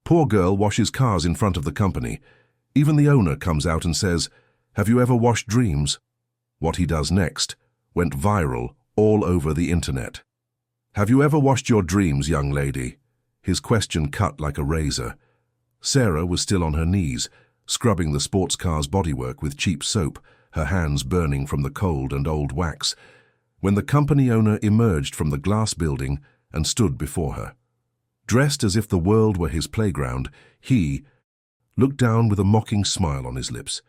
Poor girl washes cars in front of the company. Even the owner comes out and says, "Have you ever washed dreams?" What he does next went viral all over the internet. "Have you ever washed your dreams, young lady?" His question cut like a razor. Sarah was still on her knees, scrubbing the sports car's bodywork with cheap soap, her hands burning from the cold and old wax, when the company owner emerged from the glass building and stood before her. Dressed as if the world were his playground, he looked down with a mocking smile on his lips.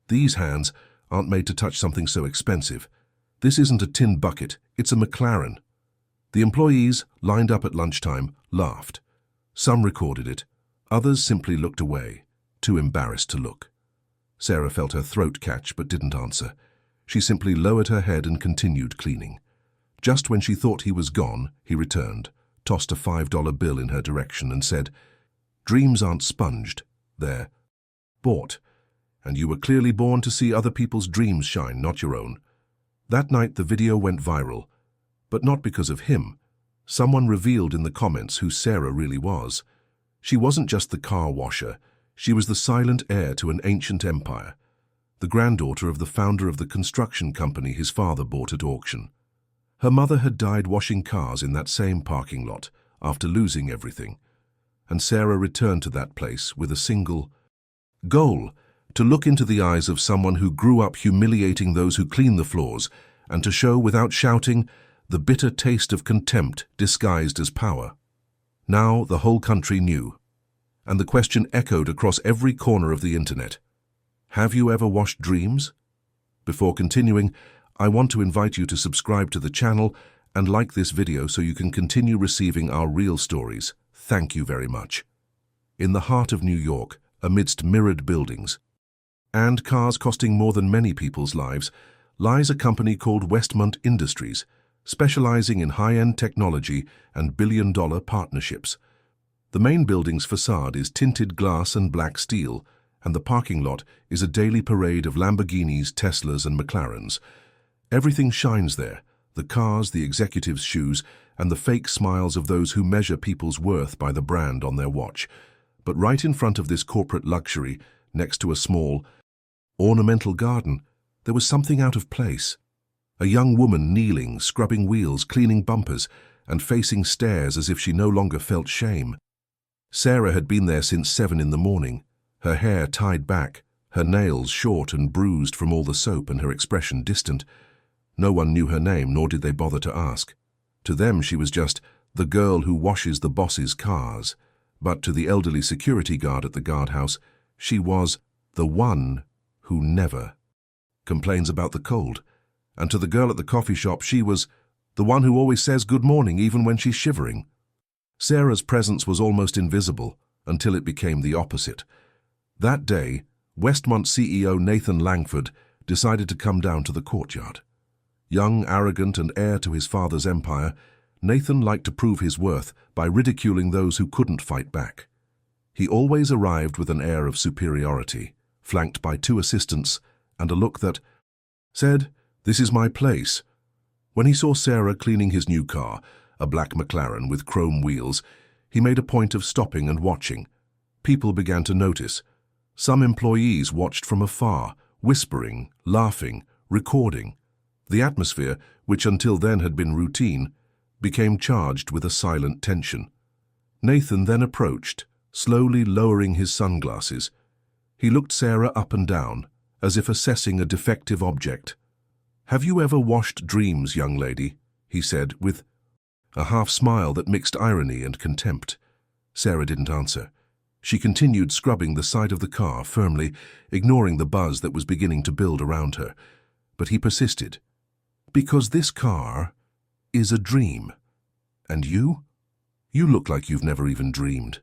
"These hands aren't made to touch something so expensive. This isn't a tin bucket, it's a McLaren." The employees, lined up at lunchtime, laughed. Some recorded it. Others simply looked away, too embarrassed to look. Sarah felt her throat catch but didn't answer. She simply lowered her head and continued cleaning. Just when she thought he was gone, he returned, tossed a $5 bill in her direction and said, "Dreams aren't sponged, they're bought. And you were clearly born to see other people's dreams shine, not your own." That night the video went viral, but not because of him. Someone revealed in the comments who Sarah really was. She wasn't just the car washer, she was the silent heir to an ancient empire, the granddaughter of the founder of the construction company his father bought at auction. Her mother had died washing cars in that same parking lot after losing everything, and Sarah returned to that place with a single goal: to look into the eyes of someone who grew up humiliating those who clean the floors, and to show without shouting the bitter taste of contempt disguised as power. Now the whole country knew, and the question echoed across every corner of the internet. Have you ever washed dreams? Before continuing, I want to invite you to subscribe to the channel and like this video so you can continue receiving our real stories. Thank you very much. In the heart of New York, amidst mirrored buildings and cars costing more than many people's lives, lies a company called Westmont Industries, specializing in high-end technology and billion-dollar partnerships. The main building's facade is tinted glass and black steel, and the parking lot is a daily parade of Lamborghinis, Teslas, and McLarens. Everything shines there: the cars, the executives' shoes, and the fake smiles of those who measure people's worth by the brand on their watch. But right in front of this corporate luxury, next to a small, ornamental garden, there was something out of place. A young woman kneeling, scrubbing wheels, cleaning bumpers, and facing stairs as if she no longer felt shame. Sarah had been there since 7 in the morning, her hair tied back, her nails short and bruised from all the soap, and her expression distant. No one knew her name, nor did they bother to ask. To them she was just the girl who washes the boss's cars. But to the elderly security guard at the guardhouse, she was the one who never complains about the cold. And to the girl at the coffee shop, she was the one who always says good morning even when she's shivering. Sarah's presence was almost invisible until it became the opposite. That day, Westmont CEO Nathan Langford decided to come down to the courtyard. Young, arrogant, and heir to his father's empire, Nathan liked to prove his worth by ridiculing those who couldn't fight back. He always arrived with an air of superiority, flanked by 2 assistants and a look that said, "This is my place." When he saw Sarah cleaning his new car, a black McLaren with chrome wheels, he made a point of stopping and watching. People began to notice. Some employees watched from afar, whispering, laughing, recording. The atmosphere, which until then had been routine, became charged with a silent tension. Nathan then approached, slowly lowering his sunglasses. He looked Sarah up and down, as if assessing a defective object. "Have you ever washed dreams, young lady?" he said, with a half-smile that mixed irony and contempt. Sarah didn't answer. She continued scrubbing the side of the car firmly, ignoring the buzz that was beginning to build around her. But he persisted. "Because this car is a dream. And you? You look like you've never even dreamed."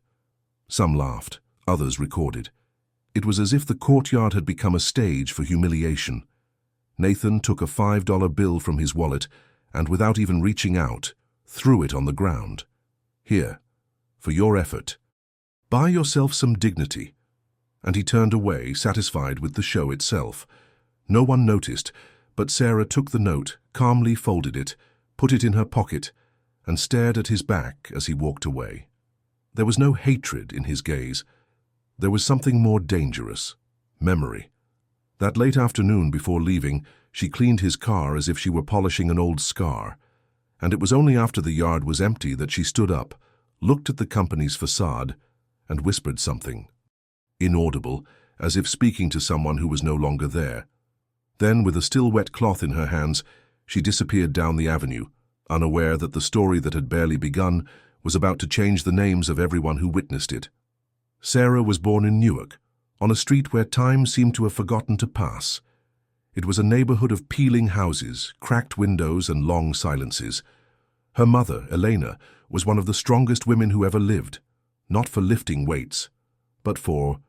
Some laughed, others recorded. It was as if the courtyard had become a stage for humiliation. Nathan took a $5 bill from his wallet and, without even reaching out, threw it on the ground. "Here, for your effort. Buy yourself some dignity." And he turned away, satisfied with the show itself. No one noticed, but Sarah took the note, calmly folded it, put it in her pocket, and stared at his back as he walked away. There was no hatred in his gaze. There was something more dangerous: memory. That late afternoon before leaving, she cleaned his car as if she were polishing an old scar. And it was only after the yard was empty that she stood up, looked at the company's facade, and whispered something. Inaudible, as if speaking to someone who was no longer there. Then, with a still wet cloth in her hands, she disappeared down the avenue, unaware that the story that had barely begun was about to change the names of everyone who witnessed it. Sarah was born in Newark, on a street where time seemed to have forgotten to pass. It was a neighborhood of peeling houses, cracked windows, and long silences. Her mother, Elena, was one of the strongest women who ever lived, not for lifting weights, but for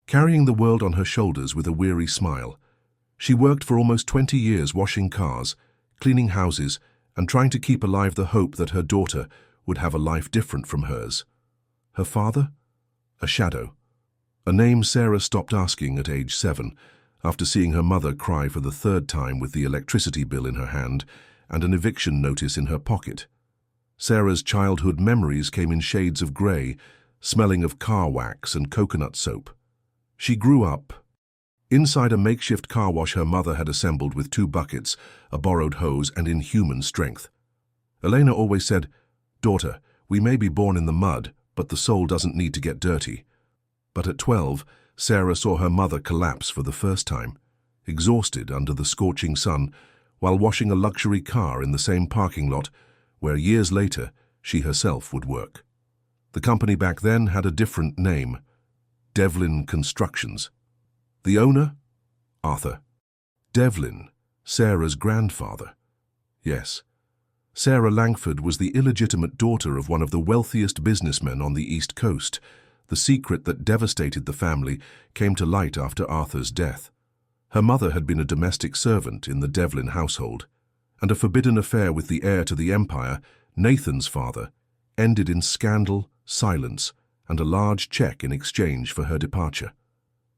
carrying the world on her shoulders with a weary smile. She worked for almost 20 years washing cars, cleaning houses, and trying to keep alive the hope that her daughter would have a life different from hers. Her father? A shadow. A name Sarah stopped asking at age 7, after seeing her mother cry for the third time with the electricity bill in her hand and an eviction notice in her pocket. Sarah's childhood memories came in shades of grey, smelling of car wax and coconut soap. She grew up inside a makeshift car wash her mother had assembled with 2 buckets, a borrowed hose, and inhuman strength. Elena always said, "Daughter, we may be born in the mud, but the soul doesn't need to get dirty." But at 12, Sarah saw her mother collapse for the first time, exhausted under the scorching sun, while washing a luxury car in the same parking lot where years later she herself would work. The company back then had a different name: Devlin Constructions. The owner? Arthur. Devlin, Sarah's grandfather. Yes, Sarah Langford was the illegitimate daughter of one of the wealthiest businessmen on the East Coast. The secret that devastated the family came to light after Arthur's death. Her mother had been a domestic servant in the Devlin household, and a forbidden affair with the heir to the empire, Nathan's father, ended in scandal, silence, and a large check in exchange for her departure.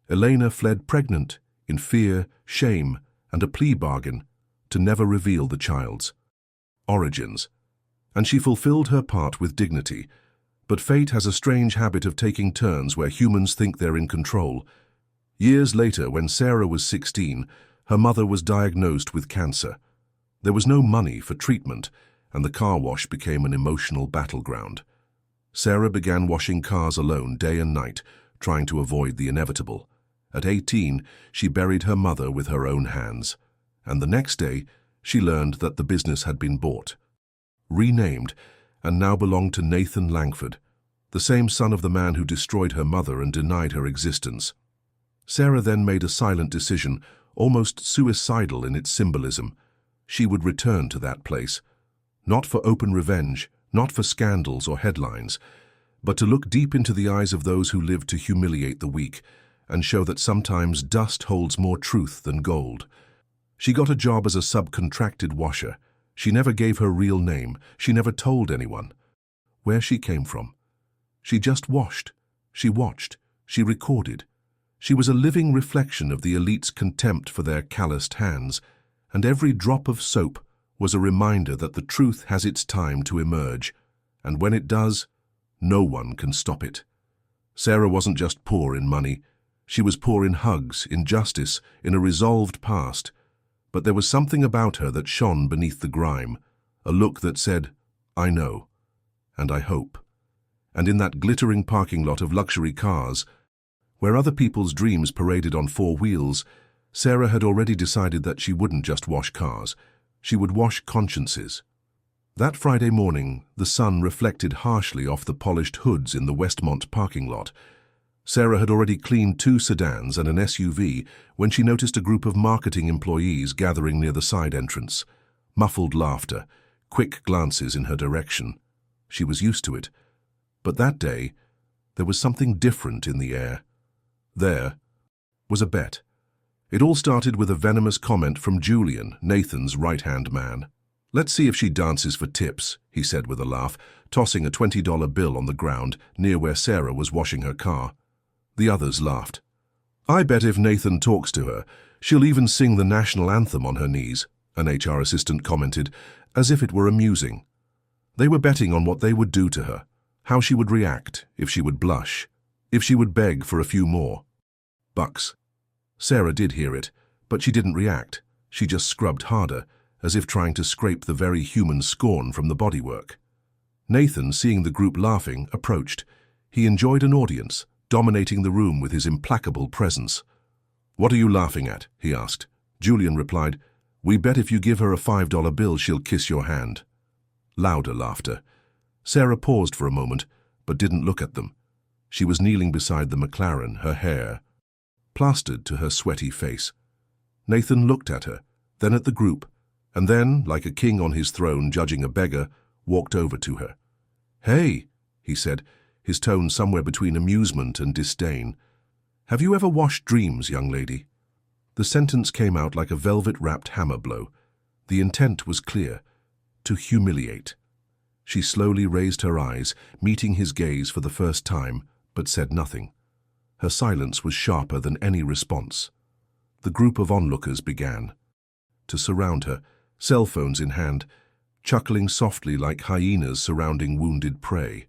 Elena fled pregnant, in fear, shame, and a plea bargain to never reveal the child's origins. And she fulfilled her part with dignity. But fate has a strange habit of taking turns where humans think they're in control. Years later, when Sarah was 16, her mother was diagnosed with cancer. There was no money for treatment, and the car wash became an emotional battleground. Sarah began washing cars alone day and night, trying to avoid the inevitable. At 18, she buried her mother with her own hands, and the next day, she learned that the business had been bought, renamed, and now belonged to Nathan Langford, the same son of the man who destroyed her mother and denied her existence. Sarah then made a silent decision, almost suicidal in its symbolism. She would return to that place, not for open revenge, not for scandals or headlines, but to look deep into the eyes of those who live to humiliate the weak and show that sometimes dust holds more truth than gold. She got a job as a subcontracted washer. She never gave her real name. She never told anyone where she came from. She just washed. She watched. She recorded. She was a living reflection of the elite's contempt for their calloused hands, and every drop of soap was a reminder that the truth has its time to emerge, and when it does, no one can stop it. Sarah wasn't just poor in money. She was poor in hugs, in justice, in a resolved past. But there was something about her that shone beneath the grime, a look that said, "I know, and I hope." And in that glittering parking lot of luxury cars, where other people's dreams paraded on 4 wheels, Sarah had already decided that she wouldn't just wash cars. She would wash consciences. That Friday morning, the sun reflected harshly off the polished hoods in the Westmont parking lot. Sarah had already cleaned 2 sedans and an SUV when she noticed a group of marketing employees gathering near the side entrance. Muffled laughter, quick glances in her direction. She was used to it. But that day, there was something different in the air. There was a bet. It all started with a venomous comment from Julian, Nathan's right-hand man. "Let's see if she dances for tips," he said with a laugh, tossing a $20 bill on the ground near where Sarah was washing her car. The others laughed. "I bet if Nathan talks to her, she'll even sing the national anthem on her knees," an HR assistant commented, as if it were amusing. They were betting on what they would do to her, How she would react, if she would blush, if she would beg for a few more. Bucks. Sarah did hear it, but she didn't react. She just scrubbed harder, as if trying to scrape the very human scorn from the bodywork. Nathan, seeing the group laughing, approached. He enjoyed an audience, dominating the room with his implacable presence. "What are you laughing at?" he asked. Julian replied, "We bet if you give her a $5 bill, she'll kiss your hand." Louder laughter. Sarah paused for a moment, but didn't look at them. She was kneeling beside the McLaren, her hair plastered to her sweaty face. Nathan looked at her, then at the group, and then, like a king on his throne judging a beggar, walked over to her. "Hey," he said, his tone somewhere between amusement and disdain. "Have you ever washed dreams, young lady?" The sentence came out like a velvet-wrapped hammer blow. The intent was clear: to humiliate. She slowly raised her eyes, meeting his gaze for the first time, but said nothing. Her silence was sharper than any response. The group of onlookers began to surround her, cell phones in hand, chuckling softly like hyenas surrounding wounded prey.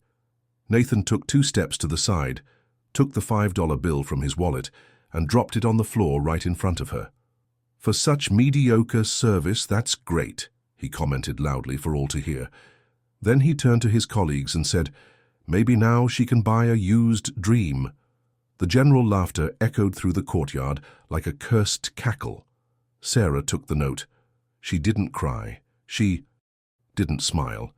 Nathan took 2 steps to the side, took the $5 bill from his wallet, and dropped it on the floor right in front of her. "For such mediocre service, that's great," he commented loudly for all to hear. Then he turned to his colleagues and said, "Maybe now she can buy a used dream." The general laughter echoed through the courtyard like a cursed cackle. Sarah took the note. She didn't cry. She didn't smile.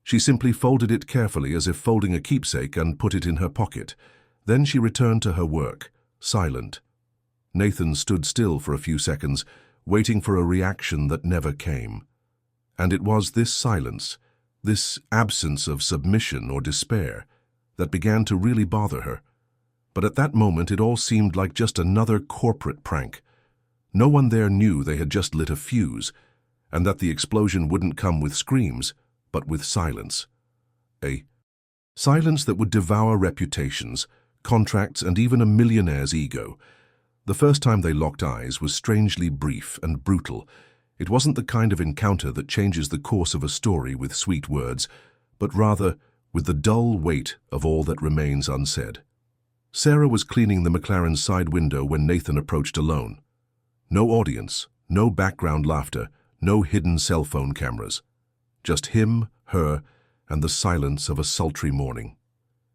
She simply folded it carefully as if folding a keepsake and put it in her pocket. Then she returned to her work, silent. Nathan stood still for a few seconds, waiting for a reaction that never came. And it was this silence, this absence of submission or despair, that began to really bother her. But at that moment it all seemed like just another corporate prank. No one there knew they had just lit a fuse, and that the explosion wouldn't come with screams, but with silence. A silence that would devour reputations, contracts, and even a millionaire's ego. The first time they locked eyes was strangely brief and brutal. It wasn't the kind of encounter that changes the course of a story with sweet words, but rather with the dull weight of all that remains unsaid. Sarah was cleaning the McLaren's side window when Nathan approached alone. No audience, no background laughter, no hidden cell phone cameras. Just him, her, and the silence of a sultry morning.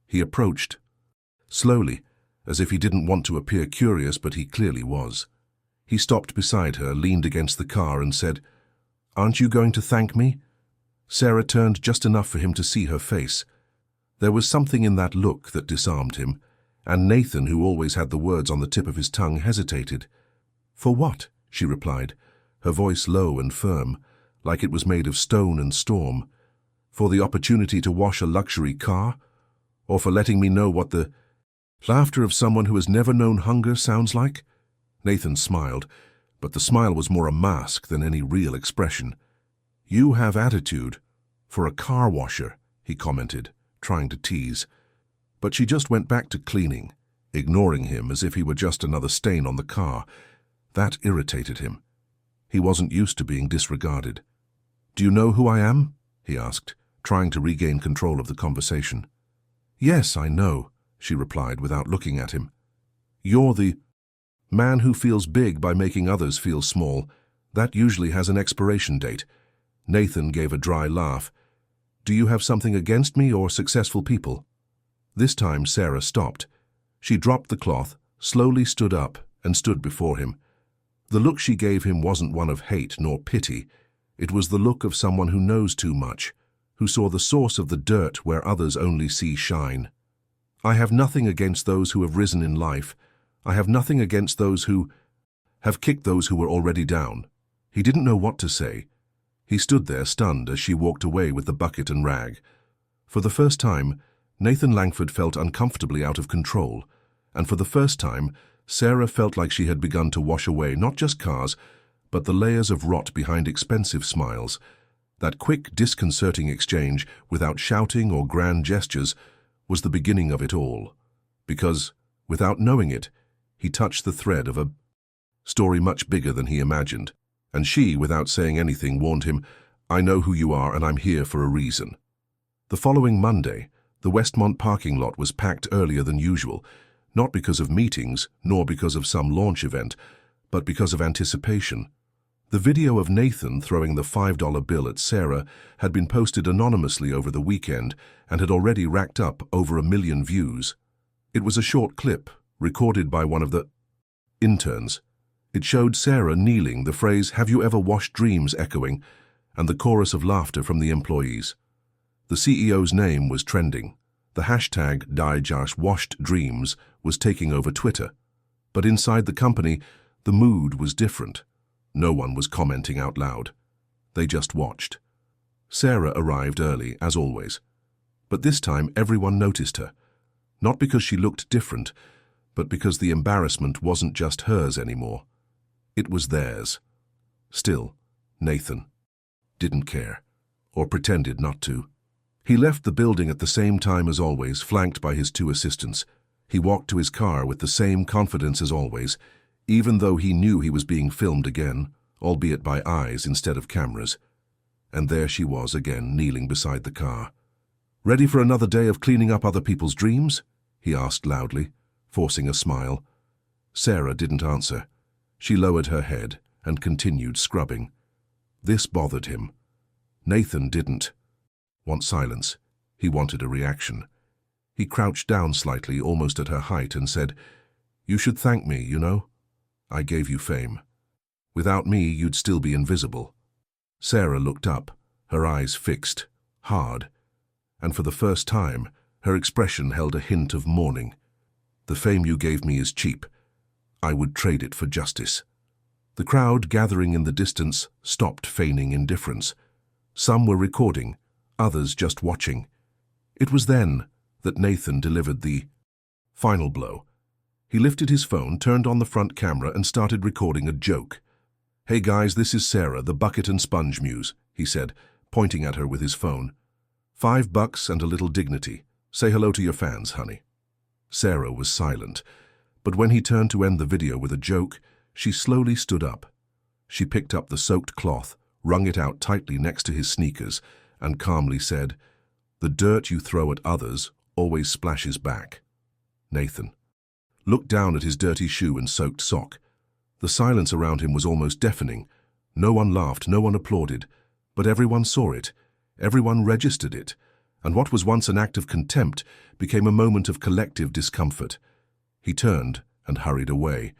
He approached, slowly, as if he didn't want to appear curious, but he clearly was. He stopped beside her, leaned against the car, and said, "Aren't you going to thank me?" Sarah turned just enough for him to see her face. There was something in that look that disarmed him, and Nathan, who always had the words on the tip of his tongue, hesitated. "For what?" she replied, her voice low and firm, like it was made of stone and storm. "For the opportunity to wash a luxury car? Or for letting me know what the laughter of someone who has never known hunger sounds like?" Nathan smiled, but the smile was more a mask than any real expression. "You have attitude for a car washer," he commented, trying to tease. But she just went back to cleaning, ignoring him as if he were just another stain on the car. That irritated him. He wasn't used to being disregarded. "Do you know who I am?" he asked, trying to regain control of the conversation. "Yes, I know," she replied without looking at him. "You're the man who feels big by making others feel small. That usually has an expiration date." Nathan gave a dry laugh. "Do you have something against me or successful people?" This time Sarah stopped. She dropped the cloth, slowly stood up, and stood before him. The look she gave him wasn't one of hate nor pity. It was the look of someone who knows too much, who saw the source of the dirt where others only see shine. "I have nothing against those who have risen in life. I have nothing against those who have kicked those who were already down." He didn't know what to say. He stood there stunned as she walked away with the bucket and rag. For the first time, Nathan Langford felt uncomfortably out of control, and for the first time, Sarah felt like she had begun to wash away not just cars, but the layers of rot behind expensive smiles. That quick, disconcerting exchange, without shouting or grand gestures, was the beginning of it all. Because, without knowing it, he touched the thread of a story much bigger than he imagined. And she, without saying anything, warned him, "I know who you are and I'm here for a reason." The following Monday, The Westmont parking lot was packed earlier than usual, not because of meetings, nor because of some launch event, but because of anticipation. The video of Nathan throwing the $5 bill at Sarah had been posted anonymously over the weekend and had already racked up over 1 million views. It was a short clip, recorded by one of the interns. It showed Sarah kneeling, the phrase, "Have you ever washed dreams?" echoing, and the chorus of laughter from the employees. The CEO's name was trending. The hashtag #DieJoshWashedDreams was taking over Twitter. But inside the company, the mood was different. No one was commenting out loud. They just watched. Sarah arrived early, as always. But this time everyone noticed her. Not because she looked different, but because the embarrassment wasn't just hers anymore. It was theirs. Still, Nathan didn't care, or pretended not to. He left the building at the same time as always, flanked by his 2 assistants. He walked to his car with the same confidence as always, even though he knew he was being filmed again, albeit by eyes instead of cameras. And there she was again, kneeling beside the car. "Ready for another day of cleaning up other people's dreams?" he asked loudly, forcing a smile. Sarah didn't answer. She lowered her head and continued scrubbing. This bothered him. Nathan didn't want silence. He wanted a reaction. He crouched down slightly, almost at her height, and said, "You should thank me, you know. I gave you fame. Without me, you'd still be invisible." Sarah looked up, her eyes fixed, hard, and for the first time, her expression held a hint of mourning. "The fame you gave me is cheap. I would trade it for justice." The crowd gathering in the distance stopped feigning indifference. Some were recording, others just watching. It was then that Nathan delivered the final blow. He lifted his phone, turned on the front camera, and started recording a joke. "Hey guys, this is Sarah, the bucket and sponge muse," he said, pointing at her with his phone. $5 and a little dignity. Say hello to your fans, honey." Sarah was silent, but when he turned to end the video with a joke, she slowly stood up. She picked up the soaked cloth, wrung it out tightly next to his sneakers, and calmly said, "The dirt you throw at others always splashes back." Nathan looked down at his dirty shoe and soaked sock. The silence around him was almost deafening. No one laughed, no one applauded, but everyone saw it, everyone registered it, and what was once an act of contempt became a moment of collective discomfort. He turned and hurried away,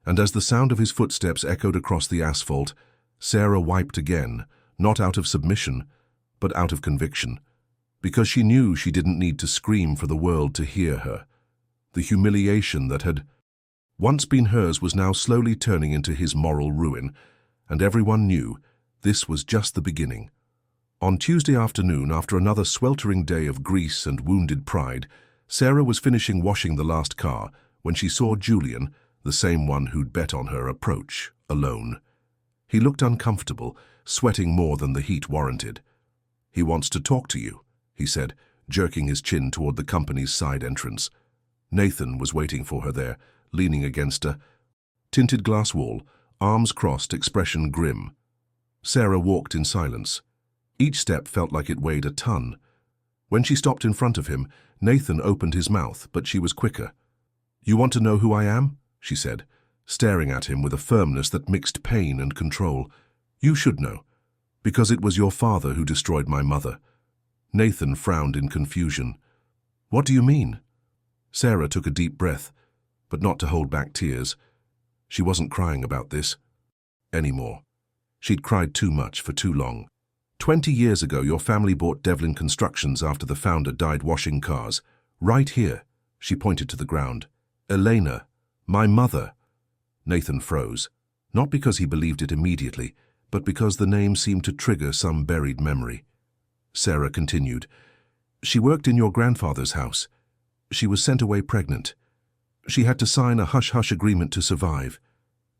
and as the sound of his footsteps echoed across the asphalt, Sarah wiped again, not out of submission, but out of conviction, because she knew she didn't need to scream for the world to hear her. The humiliation that had once been hers was now slowly turning into his moral ruin, and everyone knew this was just the beginning. On Tuesday afternoon, after another sweltering day of grease and wounded pride, Sarah was finishing washing the last car when she saw Julian, the same one who'd bet on her, approach, alone. He looked uncomfortable, sweating more than the heat warranted. "He wants to talk to you," he said, jerking his chin toward the company's side entrance. Nathan was waiting for her there, leaning against a tinted glass wall, arms crossed, expression grim. Sarah walked in silence. Each step felt like it weighed a ton. When she stopped in front of him, Nathan opened his mouth, but she was quicker. "You want to know who I am?" she said, staring at him with a firmness that mixed pain and control. "You should know, because it was your father who destroyed my mother." Nathan frowned in confusion. "What do you mean?" Sarah took a deep breath, but not to hold back tears. She wasn't crying about this anymore. She'd cried too much for too long. 20 years ago, your family bought Devlin Constructions after the founder died washing cars. Right here, she pointed to the ground. "Elena, my mother." Nathan froze, not because he believed it immediately, but because the name seemed to trigger some buried memory. Sarah continued, "She worked in your grandfather's house. She was sent away pregnant. She had to sign a hush-hush agreement to survive.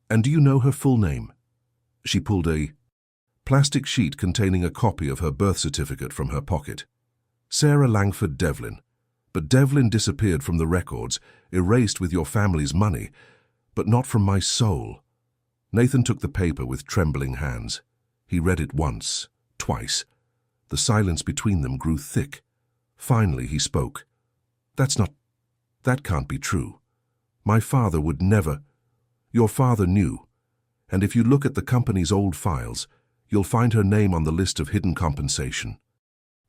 And do you know her full name?" She pulled a plastic sheet containing a copy of her birth certificate from her pocket. "Sarah Langford Devlin. But Devlin disappeared from the records, erased with your family's money, but not from my soul." Nathan took the paper with trembling hands. He read it once, twice. The silence between them grew thick. Finally, he spoke. That can't be true. My father would never. Your father knew. And if you look at the company's old files, you'll find her name on the list of hidden compensation.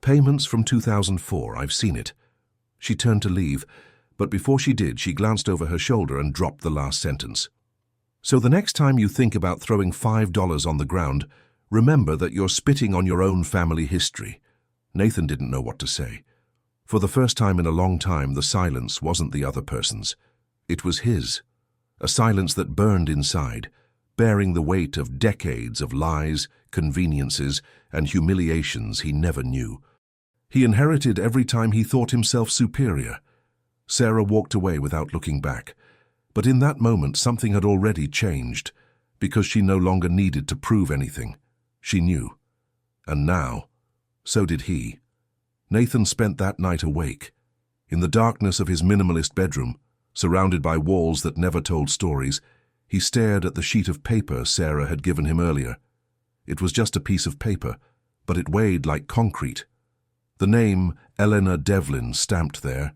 Payments from 2004, I've seen it. She turned to leave, but before she did, she glanced over her shoulder and dropped the last sentence. So the next time you think about throwing $5 on the ground, remember that you're spitting on your own family history. Nathan didn't know what to say. For the first time in a long time, the silence wasn't the other person's. It was his. A silence that burned inside, bearing the weight of decades of lies, conveniences, and humiliations he never knew. He inherited every time he thought himself superior. Sarah walked away without looking back. But in that moment, something had already changed, because she no longer needed to prove anything. She knew. And now, so did he. Nathan spent that night awake. In the darkness of his minimalist bedroom, surrounded by walls that never told stories, he stared at the sheet of paper Sarah had given him earlier. It was just a piece of paper, but it weighed like concrete. The name Eleanor Devlin stamped there.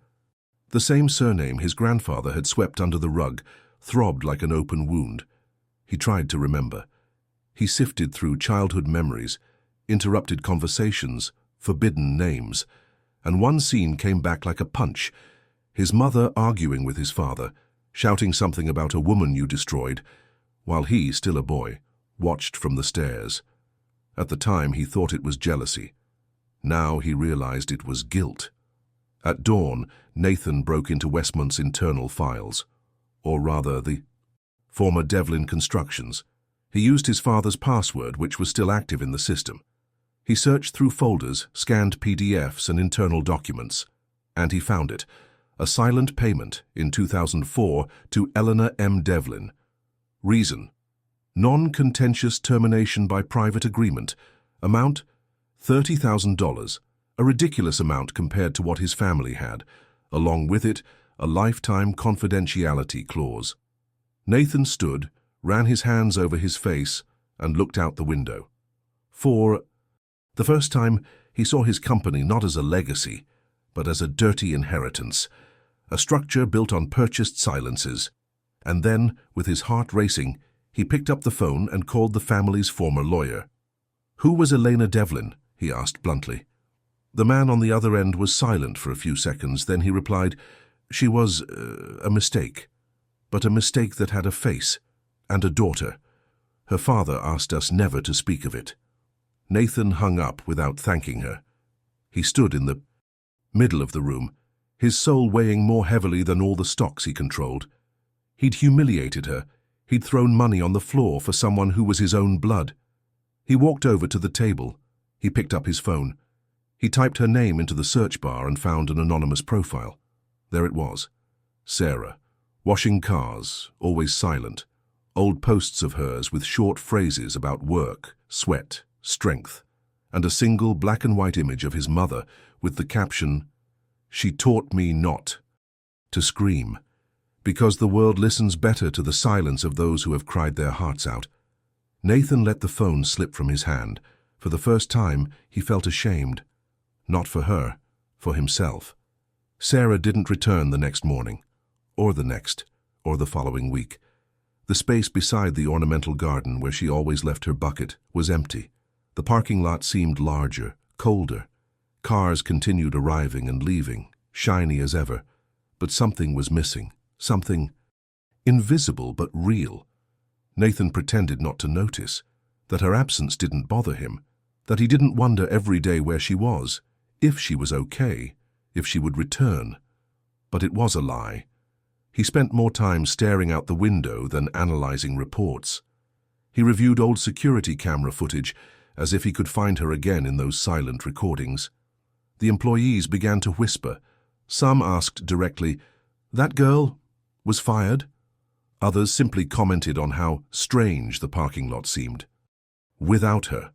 The same surname his grandfather had swept under the rug, throbbed like an open wound. He tried to remember. He sifted through childhood memories, interrupted conversations, forbidden names, and one scene came back like a punch. His mother arguing with his father, shouting something about a woman you destroyed, while he, still a boy, watched from the stairs. At the time he thought it was jealousy. Now he realized it was guilt. At dawn, Nathan broke into Westmont's internal files, or rather the former Devlin Constructions. He used his father's password, which was still active in the system. He searched through folders, scanned PDFs and internal documents, and he found it, a silent payment in 2004 to Eleanor M. Devlin. Reason: non-contentious termination by private agreement. Amount: $30,000, a ridiculous amount compared to what his family had. Along with it, a lifetime confidentiality clause. Nathan stood, ran his hands over his face, and looked out the window. For the first time, he saw his company not as a legacy, but as a dirty inheritance, a structure built on purchased silences. And then, with his heart racing, he picked up the phone and called the family's former lawyer. "Who was Elena Devlin?" he asked bluntly. The man on the other end was silent for a few seconds, then he replied, "She was a mistake, but a mistake that had a face and a daughter. Her father asked us never to speak of it." Nathan hung up without thanking her. He stood in the middle of the room, his soul weighing more heavily than all the stocks he controlled. He'd humiliated her. He'd thrown money on the floor for someone who was his own blood. He walked over to the table. He picked up his phone. He typed her name into the search bar and found an anonymous profile. There it was. Sarah. Washing cars, always silent. Old posts of hers with short phrases about work, sweat, strength, and a single black and white image of his mother with the caption, "She taught me not to scream, because the world listens better to the silence of those who have cried their hearts out." Nathan let the phone slip from his hand. For the first time, he felt ashamed. Not for her, for himself. Sarah didn't return the next morning, or the next, or the following week. The space beside the ornamental garden where she always left her bucket was empty. The parking lot seemed larger, colder. Cars continued arriving and leaving, shiny as ever. But something was missing, something invisible but real. Nathan pretended not to notice, that her absence didn't bother him, that he didn't wonder every day where she was, if she was okay, if she would return. But it was a lie. He spent more time staring out the window than analyzing reports. He reviewed old security camera footage as if he could find her again in those silent recordings. The employees began to whisper. Some asked directly, "That girl was fired?" Others simply commented on how strange the parking lot seemed. Without her.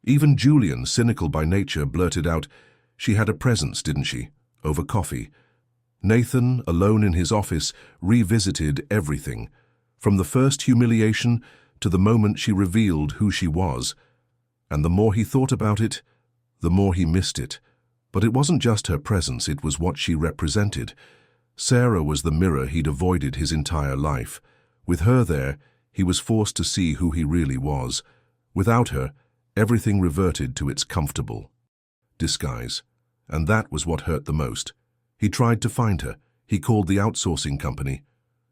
Even Julian, cynical by nature, blurted out, "She had a presence, didn't she?" over coffee. Nathan, alone in his office, revisited everything, from the first humiliation to the moment she revealed who she was. And the more he thought about it, the more he missed it. But it wasn't just her presence, it was what she represented. Sarah was the mirror he'd avoided his entire life. With her there, he was forced to see who he really was. Without her, everything reverted to its comfortable disguise. And that was what hurt the most. He tried to find her. He called the outsourcing company.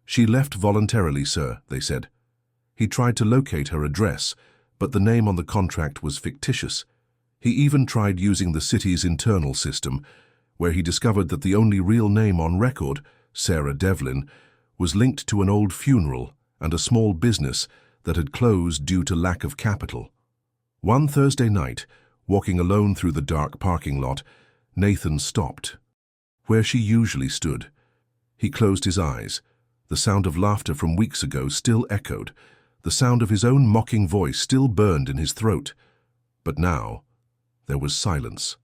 "She left voluntarily, sir," they said. He tried to locate her address, but the name on the contract was fictitious. He even tried using the city's internal system, where he discovered that the only real name on record, Sarah Devlin, was linked to an old funeral and a small business that had closed due to lack of capital. One Thursday night, walking alone through the dark parking lot, Nathan stopped, where she usually stood. He closed his eyes. The sound of laughter from weeks ago still echoed. The sound of his own mocking voice still burned in his throat. But now, there was silence.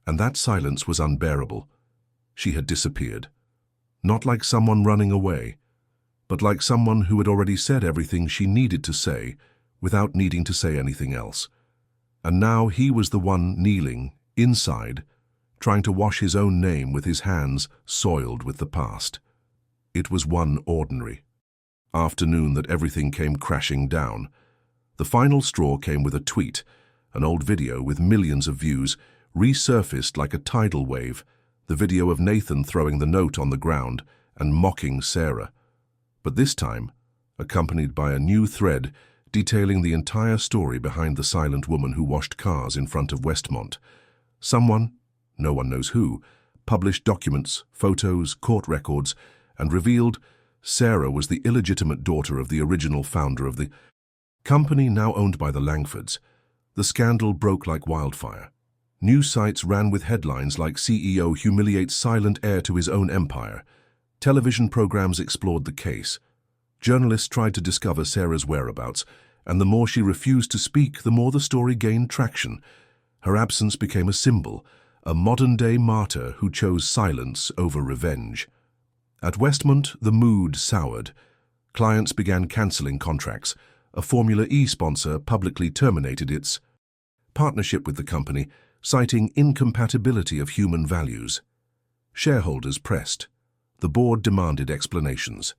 And that silence was unbearable. She had disappeared. Not like someone running away, but like someone who had already said everything she needed to say without needing to say anything else. And now he was the one kneeling, inside, trying to wash his own name with his hands soiled with the past. It was one ordinary afternoon that everything came crashing down. The final straw came with a tweet. An old video with millions of views resurfaced like a tidal wave, the video of Nathan throwing the note on the ground and mocking Sarah. But this time, accompanied by a new thread detailing the entire story behind the silent woman who washed cars in front of Westmont. Someone, no one knows who, published documents, photos, court records, and revealed Sarah was the illegitimate daughter of the original founder of the company now owned by the Langfords. The scandal broke like wildfire. News sites ran with headlines like "CEO humiliates silent heir to his own empire." Television programs explored the case. Journalists tried to discover Sarah's whereabouts, and the more she refused to speak, the more the story gained traction. Her absence became a symbol, a modern-day martyr who chose silence over revenge. At Westmont, the mood soured. Clients began cancelling contracts. A Formula E sponsor publicly terminated its partnership with the company, citing incompatibility of human values. Shareholders pressed. The board demanded explanations.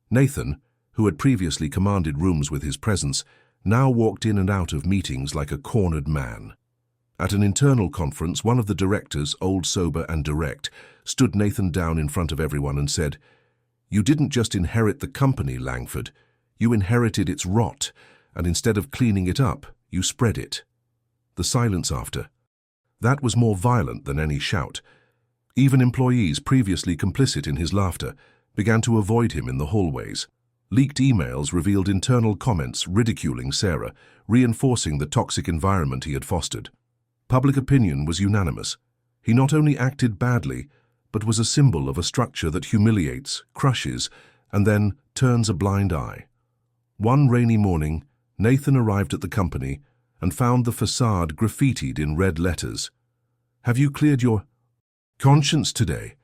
Nathan, who had previously commanded rooms with his presence, now walked in and out of meetings like a cornered man. At an internal conference, one of the directors, old, sober, and direct, stood Nathan down in front of everyone and said, "You didn't just inherit the company, Langford. You inherited its rot, and instead of cleaning it up, you spread it." The silence after. That was more violent than any shout. Even employees previously complicit in his laughter began to avoid him in the hallways. Leaked emails revealed internal comments ridiculing Sarah, reinforcing the toxic environment he had fostered. Public opinion was unanimous. He not only acted badly, but was a symbol of a structure that humiliates, crushes, and then turns a blind eye. One rainy morning, Nathan arrived at the company and found the facade graffitied in red letters. "Have you cleared your conscience today?"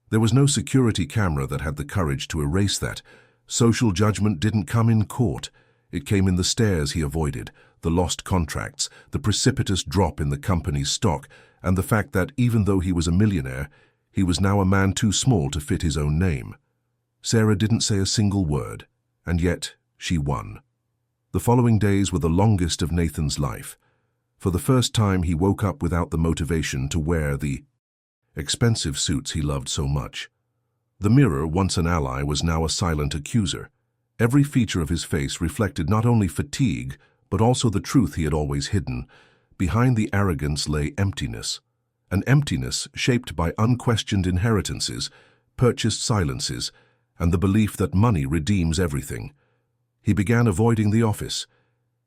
There was no security camera that had the courage to erase that. Social judgment didn't come in court. It came in the stares he avoided, the lost contracts, the precipitous drop in the company's stock, and the fact that even though he was a millionaire, he was now a man too small to fit his own name. Sarah didn't say a single word, and yet she won. The following days were the longest of Nathan's life. For the first time, he woke up without the motivation to wear the expensive suits he loved so much. The mirror, once an ally, was now a silent accuser. Every feature of his face reflected not only fatigue, but also the truth he had always hidden. Behind the arrogance lay emptiness. An emptiness shaped by unquestioned inheritances, purchased silences, and the belief that money redeems everything. He began avoiding the office.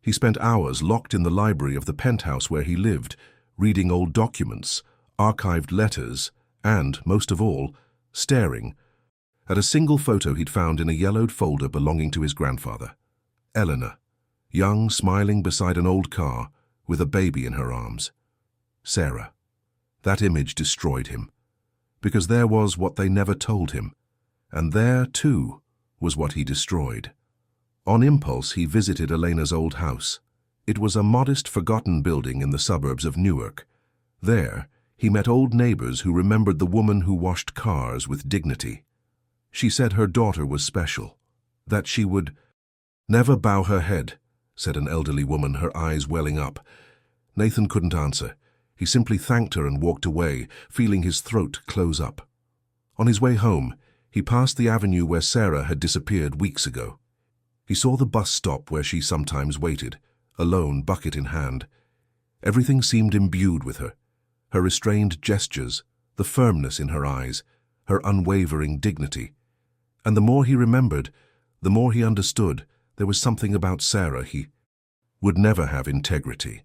He spent hours locked in the library of the penthouse where he lived, reading old documents, archived letters, and, most of all, staring at a single photo he'd found in a yellowed folder belonging to his grandfather. Eleanor, young, smiling beside an old car, with a baby in her arms. Sarah. That image destroyed him, because there was what they never told him, and there, too, was what he destroyed. On impulse, he visited Elena's old house. It was a modest, forgotten building in the suburbs of Newark. There, He met old neighbors who remembered the woman who washed cars with dignity. She said her daughter was special, that she would never bow her head, said an elderly woman, her eyes welling up. Nathan couldn't answer. He simply thanked her and walked away, feeling his throat close up. On his way home, he passed the avenue where Sarah had disappeared weeks ago. He saw the bus stop where she sometimes waited, alone, bucket in hand. Everything seemed imbued with her. Her restrained gestures, the firmness in her eyes, her unwavering dignity. And the more he remembered, the more he understood there was something about Sarah he would never have integrity.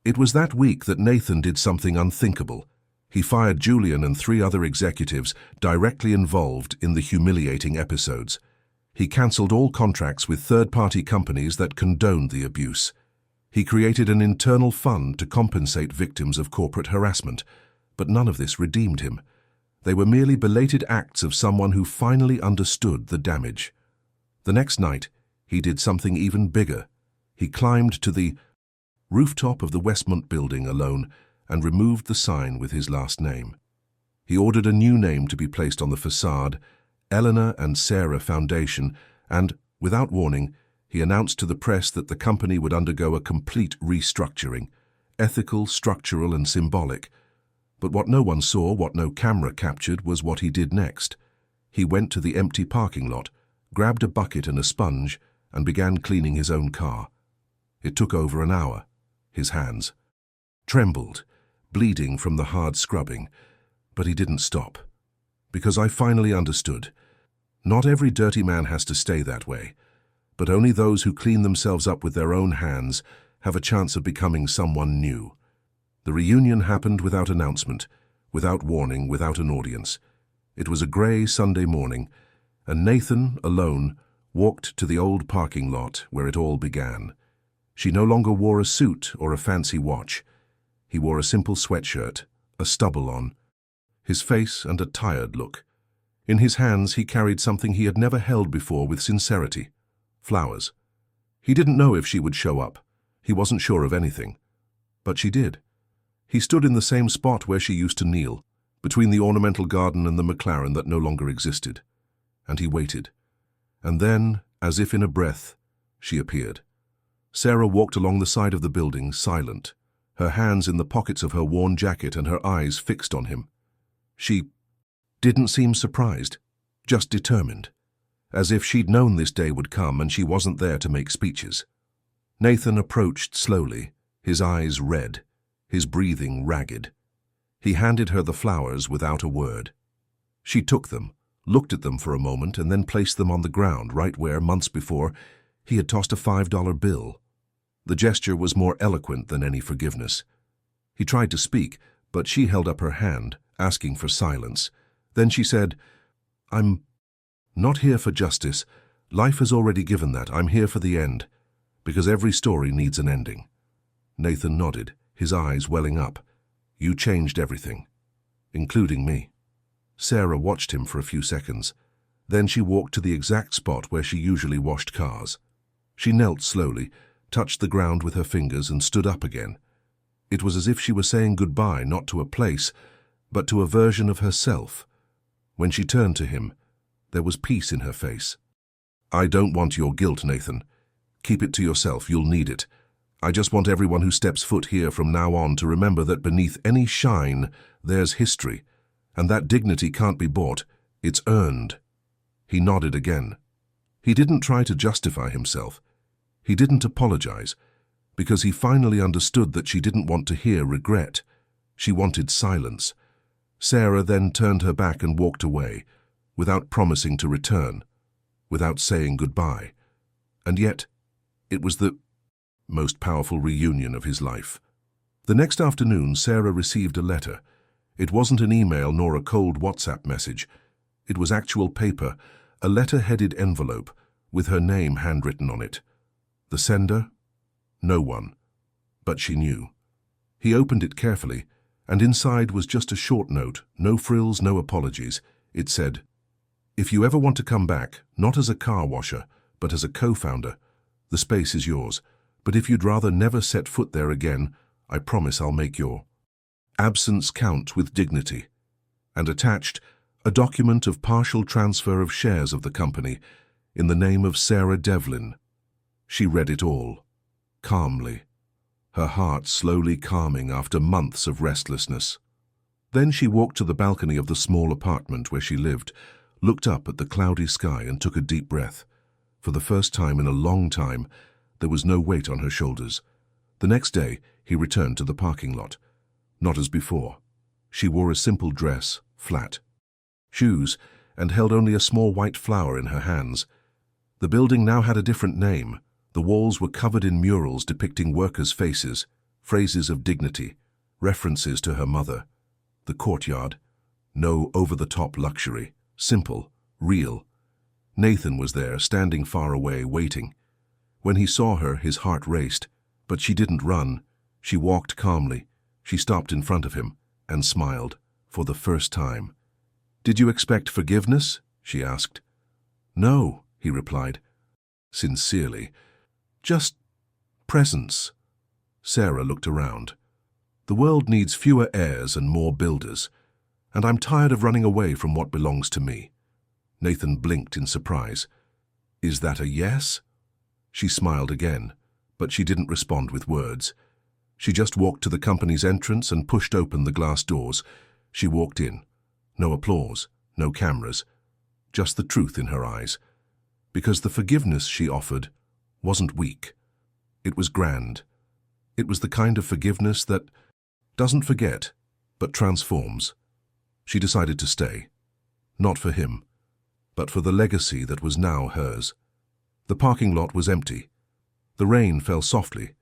It was that week that Nathan did something unthinkable. He fired Julian and 3 other executives directly involved in the humiliating episodes. He cancelled all contracts with third-party companies that condoned the abuse. He created an internal fund to compensate victims of corporate harassment, but none of this redeemed him. They were merely belated acts of someone who finally understood the damage. The next night, he did something even bigger. He climbed to the rooftop of the Westmont building alone and removed the sign with his last name. He ordered a new name to be placed on the facade, Eleanor and Sarah Foundation, and, without warning, he announced to the press that the company would undergo a complete restructuring, ethical, structural, and symbolic. But what no one saw, what no camera captured, was what he did next. He went to the empty parking lot, grabbed a bucket and a sponge, and began cleaning his own car. It took over an hour. His hands trembled, bleeding from the hard scrubbing, but he didn't stop. Because I finally understood. Not every dirty man has to stay that way, but only those who clean themselves up with their own hands have a chance of becoming someone new. The reunion happened without announcement, without warning, without an audience. It was a grey Sunday morning, and Nathan, alone, walked to the old parking lot where it all began. She no longer wore a suit or a fancy watch. He wore a simple sweatshirt, a stubble on, his face and a tired look. In his hands he carried something he had never held before with sincerity: flowers. He didn't know if she would show up. He wasn't sure of anything. But she did. He stood in the same spot where she used to kneel, between the ornamental garden and the McLaren that no longer existed. And he waited. And then, as if in a breath, she appeared. Sarah walked along the side of the building, silent, her hands in the pockets of her worn jacket and her eyes fixed on him. She didn't seem surprised, just determined, as if she'd known this day would come and she wasn't there to make speeches. Nathan approached slowly, his eyes red, his breathing ragged. He handed her the flowers without a word. She took them, looked at them for a moment, and then placed them on the ground right where, months before, he had tossed a $5 bill. The gesture was more eloquent than any forgiveness. He tried to speak, but she held up her hand, asking for silence. Then she said, "I'm not here for justice. Life has already given that. I'm here for the end, because every story needs an ending." Nathan nodded, his eyes welling up. "You changed everything, including me." Sarah watched him for a few seconds. Then she walked to the exact spot where she usually washed cars. She knelt slowly, touched the ground with her fingers, and stood up again. It was as if she were saying goodbye not to a place, but to a version of herself. When she turned to him, there was peace in her face. "I don't want your guilt, Nathan. Keep it to yourself, you'll need it. I just want everyone who steps foot here from now on to remember that beneath any shine, there's history, and that dignity can't be bought, it's earned." He nodded again. He didn't try to justify himself. He didn't apologize, because he finally understood that she didn't want to hear regret. She wanted silence. Sarah then turned her back and walked away, without promising to return, without saying goodbye. And yet, it was the most powerful reunion of his life. The next afternoon, Sarah received a letter. It wasn't an email nor a cold WhatsApp message. It was actual paper, a letter-headed envelope, with her name handwritten on it. The sender? No one. But she knew. He opened it carefully, and inside was just a short note, no frills, no apologies. It said, "If you ever want to come back, not as a car washer, but as a co-founder, the space is yours. But if you'd rather never set foot there again, I promise I'll make your absence count with dignity, and attached, a document of partial transfer of shares of the company in the name of Sarah Devlin. She read it all, calmly, her heart slowly calming after months of restlessness. Then she walked to the balcony of the small apartment where she lived, looked up at the cloudy sky and took a deep breath. For the first time in a long time, there was no weight on her shoulders. The next day, he returned to the parking lot. Not as before. She wore a simple dress, flat shoes, and held only a small white flower in her hands. The building now had a different name. The walls were covered in murals depicting workers' faces, phrases of dignity, references to her mother. The courtyard, no over-the-top luxury, simple, real. Nathan was there, standing far away, waiting. When he saw her, his heart raced, but she didn't run. She walked calmly. She stopped in front of him and smiled, for the first time. "Did you expect forgiveness?" she asked. "No," he replied, sincerely. "Just presence." Sarah looked around. "The world needs fewer heirs and more builders, and I'm tired of running away from what belongs to me." Nathan blinked in surprise. "Is that a yes?" She smiled again, but she didn't respond with words. She just walked to the company's entrance and pushed open the glass doors. She walked in. No applause, no cameras, just the truth in her eyes. Because the forgiveness she offered wasn't weak. It was grand. It was the kind of forgiveness that doesn't forget, but transforms. She decided to stay. Not for him, but for the legacy that was now hers. The parking lot was empty. The rain fell softly,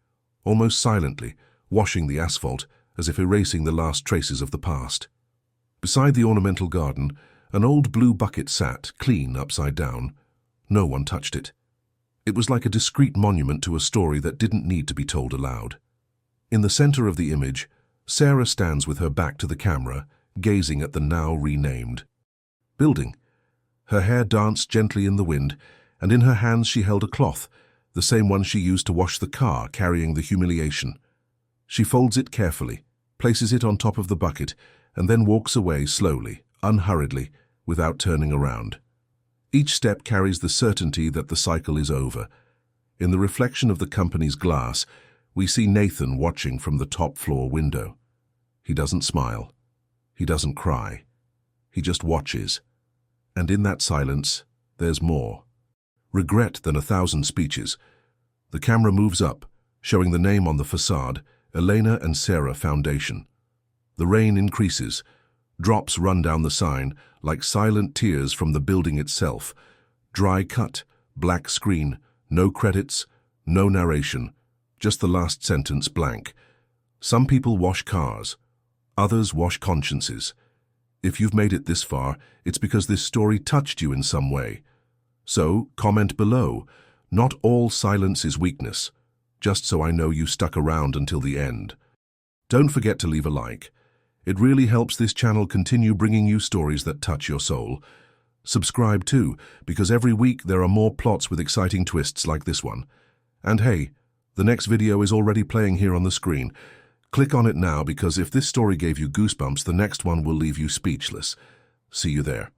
almost silently, washing the asphalt as if erasing the last traces of the past. Beside the ornamental garden, an old blue bucket sat, clean upside down. No one touched it. It was like a discreet monument to a story that didn't need to be told aloud. In the center of the image, Sarah stands with her back to the camera, gazing at the now renamed building. Her hair danced gently in the wind, and in her hands she held a cloth, the same one she used to wash the car, carrying the humiliation. She folds it carefully, places it on top of the bucket, and then walks away slowly, unhurriedly, without turning around. Each step carries the certainty that the cycle is over. In the reflection of the company's glass, we see Nathan watching from the top-floor window. He doesn't smile. He doesn't cry. He just watches. And in that silence, there's more. Regret than 1,000 speeches. The camera moves up, showing the name on the facade, Elena and Sarah Foundation. The rain increases. Drops run down the sign, like silent tears from the building itself. Dry cut, black screen, no credits, no narration, just the last sentence blank. Some people wash cars. Others wash consciences. If you've made it this far, it's because this story touched you in some way. So, comment below. Not all silence is weakness, just so I know you stuck around until the end. Don't forget to leave a like. It really helps this channel continue bringing you stories that touch your soul. Subscribe too, because every week there are more plots with exciting twists like this one. And hey, the next video is already playing here on the screen. Click on it now, because if this story gave you goosebumps, the next one will leave you speechless. See you there.